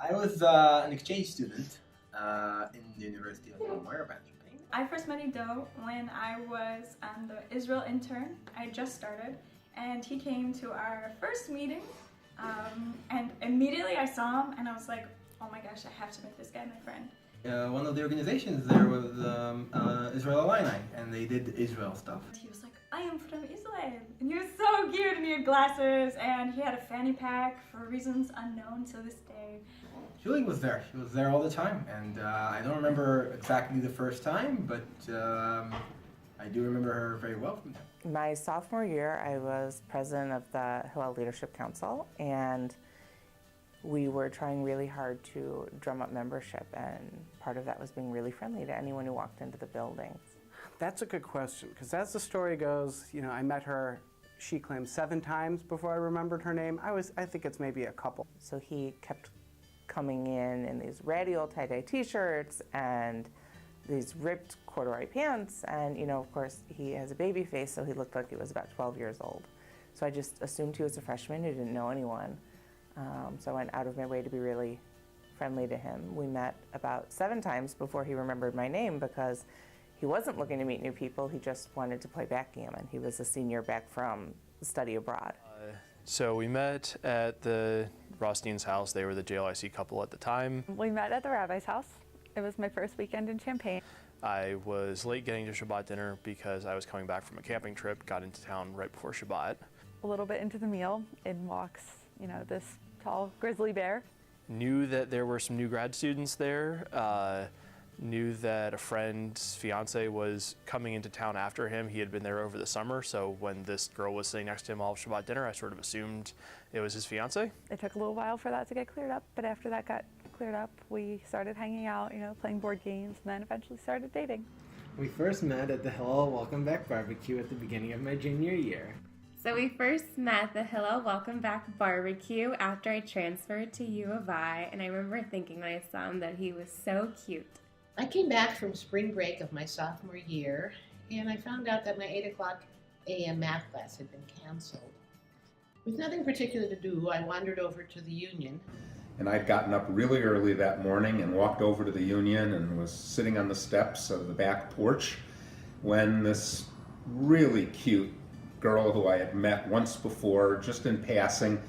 I was an exchange student in the University of Illinois. I first met Ido when I was on the Israel intern. I just started, and he came to our first meeting, and immediately I saw him and I was like, oh my gosh, I have to make this guy my friend. One of the organizations there was Israel Illini, and they did Israel stuff. He was like, I am from Israel, and he was so cute, and he had glasses, and he had a fanny pack for reasons unknown to this day. Julie was there. She was there all the time, and I don't remember exactly the first time, but I do remember her very well from there. My sophomore year, I was president of the Hillel Leadership Council, and we were trying really hard to drum up membership, and part of that was being really friendly to anyone who walked into the building. That's a good question, because as the story goes, you know, I met her, she claims 7 times before I remembered her name. I think it's maybe a couple. So he kept coming in these ratty old tie-dye t-shirts and these ripped corduroy pants, and you know, of course, he has a baby face, so he looked like he was about 12 years old. So I just assumed he was a freshman who didn't know anyone. So I went out of my way to be really friendly to him. We met about 7 times before he remembered my name, because he wasn't looking to meet new people, he just wanted to play backgammon. He was a senior back from study abroad. So we met at the Rothstein's house. They were the JLIC couple at the time. We met at the rabbi's house. It was my first weekend in Champaign. I was late getting to Shabbat dinner because I was coming back from a camping trip, got into town right before Shabbat. A little bit into the meal, in walks, you know, this tall grizzly bear. Knew that there were some new grad students there. Knew that a friend's fiance was coming into town after him. He had been there over the summer, so when this girl was sitting next to him all of Shabbat dinner, I sort of assumed it was his fiance. It took a little while for that to get cleared up, but after that got cleared up, we started hanging out, you know, playing board games, and then eventually started dating. We first met at the Hillel Welcome Back barbecue at the beginning of my junior year. So we first met at the Hillel Welcome Back barbecue after I transferred to U of I, and I remember thinking when I saw him that he was so cute. I came back from spring break of my sophomore year, and I found out that my 8 o'clock a.m. math class had been canceled. With nothing particular to do, I wandered over to the Union. And I'd gotten up really early that morning and walked over to the Union and was sitting on the steps of the back porch when this really cute girl who I had met once before, just in passing,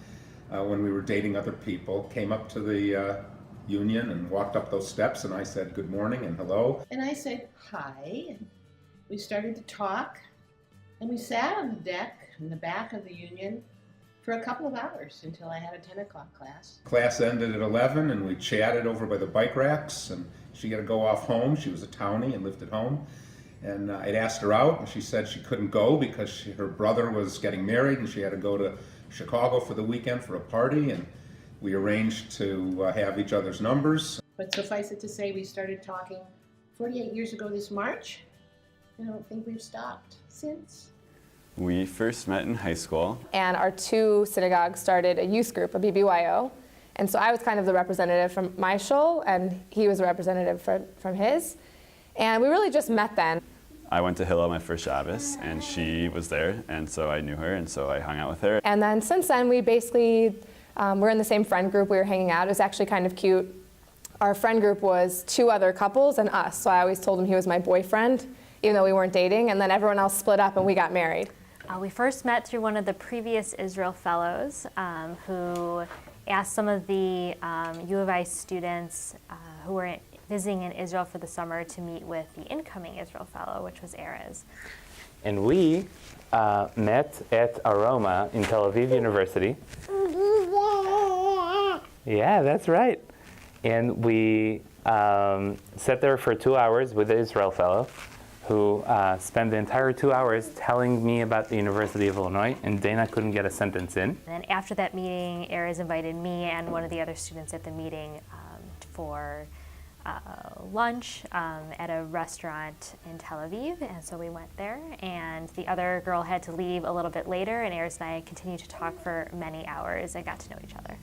when we were dating other people, came up to the Union and walked up those steps, and I said good morning and hello. And I said hi, and we started to talk, and we sat on the deck in the back of the Union for a couple of hours until I had a 10 o'clock class. Class ended at 11, and we chatted over by the bike racks, and she had to go off home. She was a townie and lived at home. And I'd asked her out, and she said she couldn't go because her brother was getting married, and she had to go to Chicago for the weekend for a party, and we arranged to have each other's numbers. But suffice it to say, we started talking 48 years ago this March, and I don't think we've stopped since. We first met in high school. And our 2 synagogues started a youth group, a BBYO. And so I was kind of the representative from my shul, and he was a representative from his. And we really just met then. I went to Hillel my first Shabbos, and she was there, and so I knew her, and so I hung out with her. And then since then, we basically we're in the same friend group. We were hanging out. It was actually kind of cute. Our friend group was 2 other couples and us. So I always told him he was my boyfriend, even though we weren't dating. And then everyone else split up and we got married. We first met through one of the previous Israel Fellows who asked some of the U of I students who were visiting in Israel for the summer to meet with the incoming Israel Fellow, which was Erez. And we met at Aroma in Tel Aviv University. Yeah, that's right. And we sat there for 2 hours with the Israel Fellow, who spent the entire 2 hours telling me about the University of Illinois, and Dana couldn't get a sentence in. And then after that meeting, Erez invited me and one of the other students at the meeting for lunch at a restaurant in Tel Aviv, and so we went there, and the other girl had to leave a little bit later, and Erez and I continued to talk for many hours and got to know each other.